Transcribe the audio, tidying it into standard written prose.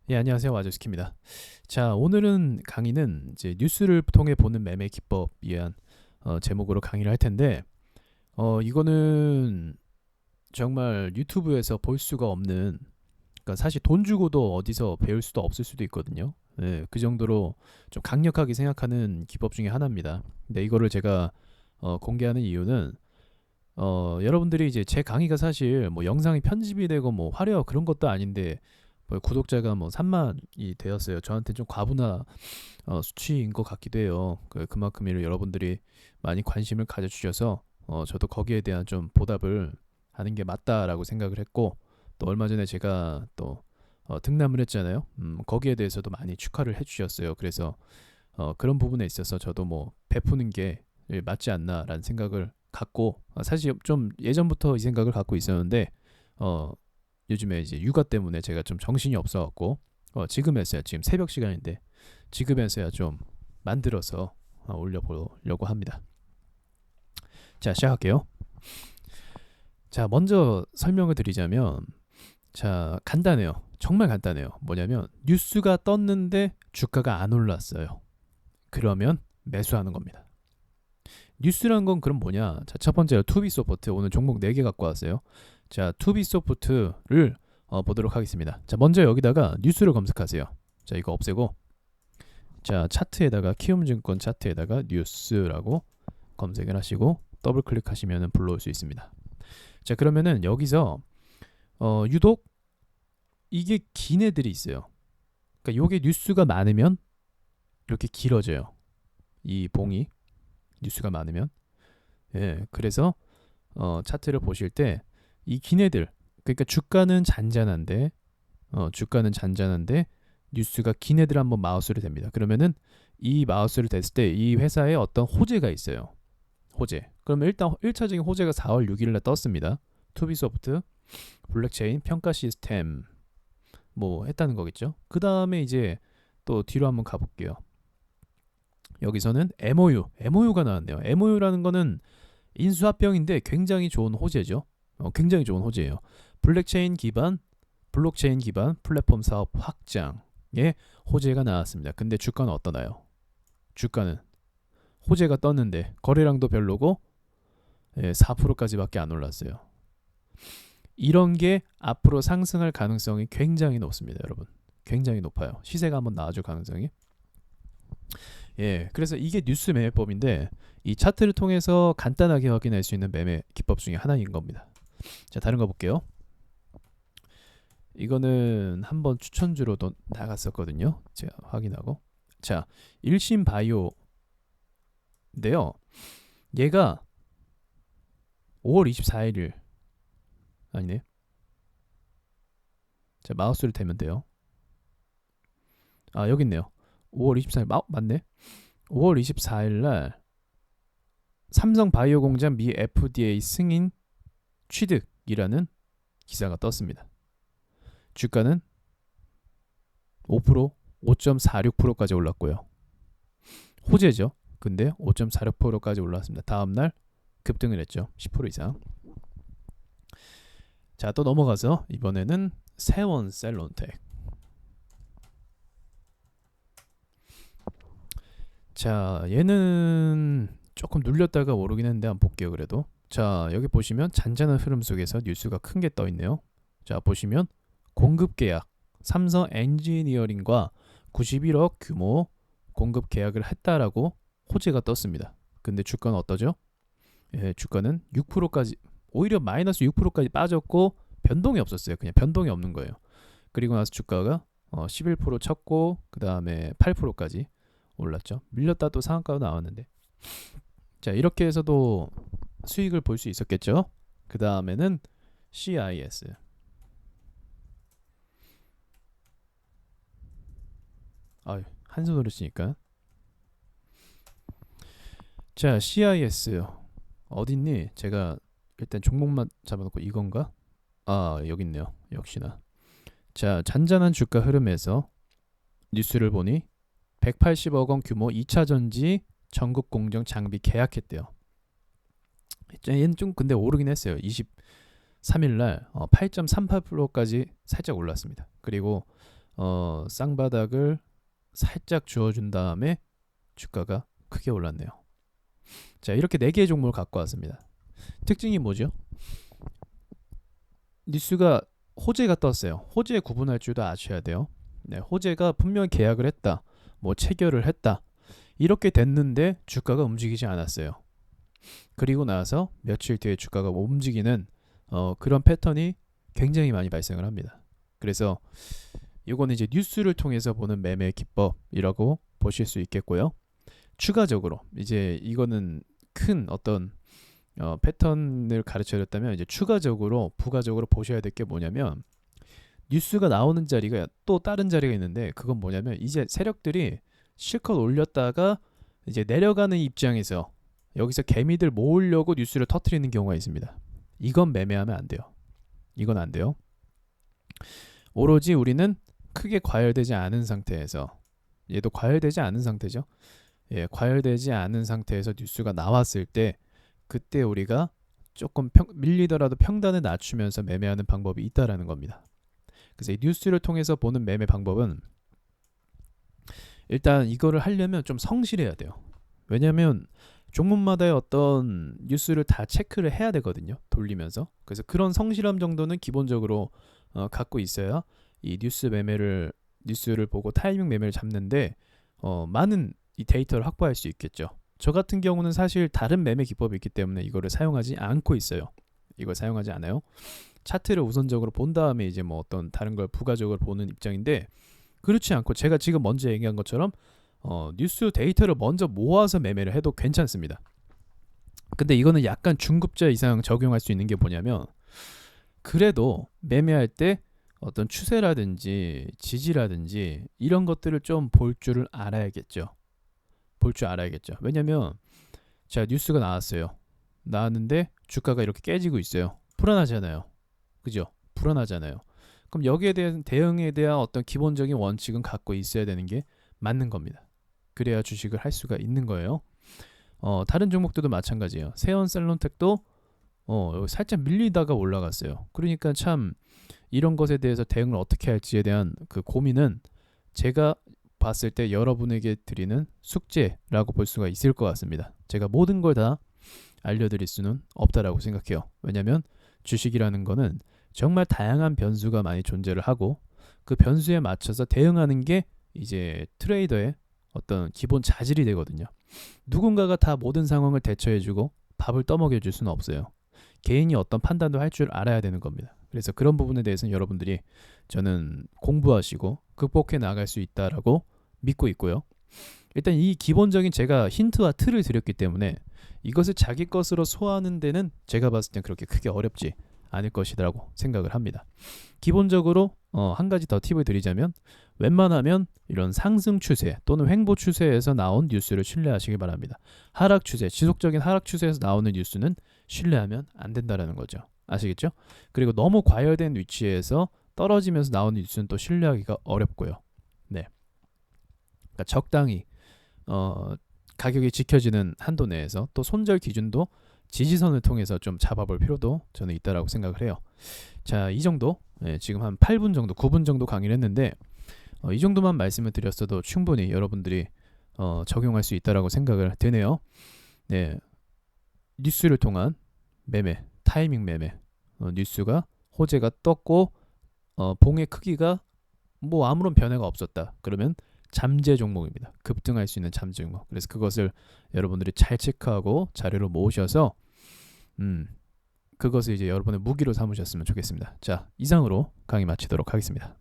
예, 안녕하세요. 와저스키입니다. 자, 오늘은 강의는 이제 뉴스를 통해 보는 매매 기법에 의한 제목으로 강의를 할 텐데, 이거는 정말 유튜브에서 볼 수가 없는, 그러니까 사실 돈 주고도 어디서 배울 수도 없을 수도 있거든요. 예, 그 정도로 좀 강력하게 생각하는 기법 중에 하나입니다. 근데 이거를 제가 공개하는 이유는 여러분들이 이제 제 강의가 사실 뭐 영상이 편집이 되고 뭐 화려 그런 것도 아닌데 뭐 구독자가 뭐 3만이 되었어요. 저한테 좀 과분한 수치인 것 같기도 해요. 그만큼 여러분들이 많이 관심을 가져주셔서 저도 거기에 대한 좀 보답을 하는 게 맞다라고 생각을 했고, 또 얼마 전에 제가 또 등남을 했잖아요. 거기에 대해서도 많이 축하를 해주셨어요. 그래서 그런 부분에 있어서 저도 뭐 베푸는 게 맞지 않나라는 생각을 갖고, 사실 좀 예전부터 이 생각을 갖고 있었는데 어, 요즘에 이제 육아 때문에 제가 좀 정신이 없어갖고 지금에서야, 지금 새벽 시간인데 지금에서야 좀 만들어서 올려보려고 합니다. 자, 시작할게요. 자, 먼저 설명을 드리자면, 자, 간단해요. 정말 간단해요. 뭐냐면 뉴스가 떴는데 주가가 안 올랐어요. 그러면 매수하는 겁니다. 뉴스란 건 그럼 뭐냐? 자, 첫 번째로 투비소프트. 오늘 종목 4개 갖고 왔어요. 자, 투비소프트를 보도록 하겠습니다. 자, 먼저 여기다가 뉴스를 검색하세요. 자, 이거 없애고, 자, 차트에다가 키움증권 차트에다가 뉴스라고 검색을 하시고 더블 클릭하시면 불러올 수 있습니다. 자, 그러면은 여기서 유독 이게 긴 애들이 있어요. 그러니까 요게 뉴스가 많으면 이렇게 길어져요. 이 봉이 뉴스가 많으면. 예, 그래서 차트를 보실 때 이 긴 애들, 그러니까 주가는 잔잔한데 뉴스가 긴 애들 한번 마우스를 댑니다. 그러면은 이 마우스를 댔을 때 이 회사에 어떤 호재가 있어요. 호재. 그러면 일단 1차적인 호재가 4월 6일에 떴습니다. 투비소프트 블록체인 평가 시스템 뭐 했다는 거겠죠. 그 다음에 이제 또 뒤로 한번 가볼게요. 여기서는 MOU가 나왔네요. MOU라는 거는 인수합병인데 굉장히 좋은 호재죠. 굉장히 좋은 호재예요. 블록체인 기반 플랫폼 사업 확장의 호재가 나왔습니다. 근데 주가는 어떠나요? 주가는 호재가 떴는데 거래량도 별로고 4%까지밖에 안 올랐어요. 이런 게 앞으로 상승할 가능성이 굉장히 높습니다, 여러분. 굉장히 높아요. 시세가 한번 나와줄 가능성이. 예, 그래서 이게 뉴스 매매법인데 이 차트를 통해서 간단하게 확인할 수 있는 매매 기법 중에 하나인 겁니다. 자, 다른 거 볼게요. 이거는 한번 추천주로도 나갔었거든요. 제가 확인하고. 자, 일신 바이오인데요. 얘가 5월 24일 아니네. 자, 마우스를 대면 돼요. 아, 여기 있네요. 5월 24일 맞네. 5월 24일 날 삼성 바이오 공장 미 FDA 승인 취득이라는 기사가 떴습니다. 주가는 5%, 5.46%까지 올랐고요. 호재죠. 근데 5.46%까지 올랐습니다. 다음 날 급등을 했죠. 10% 이상. 자, 또 넘어가서 이번에는 세원셀론텍. 자, 얘는 조금 눌렸다가 오르긴 했는데 한번 볼게요. 그래도 자, 여기 보시면 잔잔한 흐름 속에서 뉴스가 큰 게 떠 있네요. 자, 보시면 공급 계약 삼성 엔지니어링과 91억 규모 공급 계약을 했다라고 호재가 떴습니다. 근데 주가는 어떠죠? 예, 주가는 6%까지, 오히려 마이너스 6%까지 빠졌고 변동이 없었어요. 그냥 변동이 없는 거예요. 그리고 나서 주가가 11% 쳤고 그 다음에 8%까지 올랐죠. 밀렸다 또 상한가로 나왔는데, 자, 이렇게 해서도 수익을 볼 수 있었겠죠. 그 다음에는 CIS. 아유, 한손으로 치니까. 자, CIS 어딨니? 제가 일단 종목만 잡아놓고 이건가? 아, 여기 있네요. 역시나. 자, 잔잔한 주가 흐름에서 뉴스를 보니 180억 원 규모 2차 전지 전국 공정 장비 계약했대요. 얘는 좀 근데 오르긴 했어요. 23일 날 8.38%까지 살짝 올랐습니다. 그리고 쌍바닥을 살짝 주어준 다음에 주가가 크게 올랐네요. 자, 이렇게 4개의 종목을 갖고 왔습니다. 특징이 뭐죠? 뉴스가 호재가 떴어요. 호재 구분할 줄도 아셔야 돼요. 네, 호재가 분명히 계약을 했다, 뭐 체결을 했다, 이렇게 됐는데 주가가 움직이지 않았어요. 그리고 나서 며칠 뒤에 주가가 움직이는 그런 패턴이 굉장히 많이 발생을 합니다. 그래서 이거는 이제 뉴스를 통해서 보는 매매 기법이라고 보실 수 있겠고요. 추가적으로 이제 이거는 큰 어떤 패턴을 가르쳐줬다면, 이제 추가적으로 부가적으로 보셔야 될 게 뭐냐면, 뉴스가 나오는 자리가 또 다른 자리가 있는데, 그건 뭐냐면 이제 세력들이 실컷 올렸다가 이제 내려가는 입장에서 여기서 개미들 모으려고 뉴스를 터트리는 경우가 있습니다. 이건 매매하면 안 돼요. 이건 안 돼요. 오로지 우리는 크게 과열되지 않은 상태에서, 얘도 과열되지 않은 상태죠. 예, 과열되지 않은 상태에서 뉴스가 나왔을 때, 그때 우리가 조금 밀리더라도 평단을 낮추면서 매매하는 방법이 있다라는 겁니다. 그래서 이 뉴스를 통해서 보는 매매 방법은, 일단 이거를 하려면 좀 성실해야 돼요. 왜냐하면 종목마다의 어떤 뉴스를 다 체크를 해야 되거든요, 돌리면서. 그래서 그런 성실함 정도는 기본적으로 갖고 있어야 이 뉴스를 보고 타이밍 매매를 잡는데 많은 이 데이터를 확보할 수 있겠죠. 저 같은 경우는 사실 다른 매매 기법이 있기 때문에 이거를 사용하지 않고 있어요. 이걸 사용하지 않아요. 차트를 우선적으로 본 다음에 이제 뭐 어떤 다른 걸 부가적으로 보는 입장인데, 그렇지 않고 제가 지금 먼저 얘기한 것처럼 뉴스 데이터를 먼저 모아서 매매를 해도 괜찮습니다. 근데 이거는 약간 중급자 이상 적용할 수 있는 게 뭐냐면, 그래도 매매할 때 어떤 추세라든지 지지라든지 이런 것들을 좀 볼 줄을 알아야겠죠. 볼 줄 알아야겠죠. 왜냐면 자, 뉴스가 나왔는데 주가가 이렇게 깨지고 있어요. 불안하잖아요. 그죠? 불안하잖아요. 그럼 여기에 대한 대응에 대한 어떤 기본적인 원칙은 갖고 있어야 되는 게 맞는 겁니다. 그래야 주식을 할 수가 있는 거예요. 다른 종목들도 마찬가지예요. 세온셀론텍도 살짝 밀리다가 올라갔어요. 그러니까 참 이런 것에 대해서 대응을 어떻게 할지에 대한 그 고민은 제가 봤을 때 여러분에게 드리는 숙제라고 볼 수가 있을 것 같습니다. 제가 모든 걸 다 알려드릴 수는 없다라고 생각해요. 왜냐하면 주식이라는 거는 정말 다양한 변수가 많이 존재를 하고, 그 변수에 맞춰서 대응하는 게 이제 트레이더의 어떤 기본 자질이 되거든요. 누군가가 다 모든 상황을 대처해주고 밥을 떠먹여줄 수는 없어요. 개인이 어떤 판단도 할 줄 알아야 되는 겁니다. 그래서 그런 부분에 대해서는 여러분들이 저는 공부하시고 극복해 나갈 수 있다라고 믿고 있고요. 일단 이 기본적인 제가 힌트와 틀을 드렸기 때문에 이것을 자기 것으로 소화하는 데는 제가 봤을 땐 그렇게 크게 어렵지 않을 것이라고 생각을 합니다. 기본적으로 한 가지 더 팁을 드리자면, 웬만하면 이런 상승 추세 또는 횡보 추세에서 나온 뉴스를 신뢰하시기 바랍니다. 하락 추세, 지속적인 하락 추세에서 나오는 뉴스는 신뢰하면 안 된다라는 거죠. 아시겠죠? 그리고 너무 과열된 위치에서 떨어지면서 나오는 뉴스는 또 신뢰하기가 어렵고요. 네, 그러니까 적당히 가격이 지켜지는 한도 내에서 또 손절 기준도 지지선을 통해서 좀 잡아볼 필요도 저는 있다라고 생각을 해요. 자, 이 정도, 지금 한 8분 정도, 9분 정도 강의를 했는데 이 정도만 말씀을 드렸어도 충분히 여러분들이 적용할 수 있다라고 생각을 드네요. 네, 뉴스를 통한 매매, 타이밍 매매, 뉴스가 호재가 떴고 봉의 크기가 뭐 아무런 변화가 없었다. 그러면 잠재 종목입니다. 급등할 수 있는 잠재 종목. 그래서 그것을 여러분들이 잘 체크하고 자료로 모으셔서 그것을 이제 여러분의 무기로 삼으셨으면 좋겠습니다. 자, 이상으로 강의 마치도록 하겠습니다.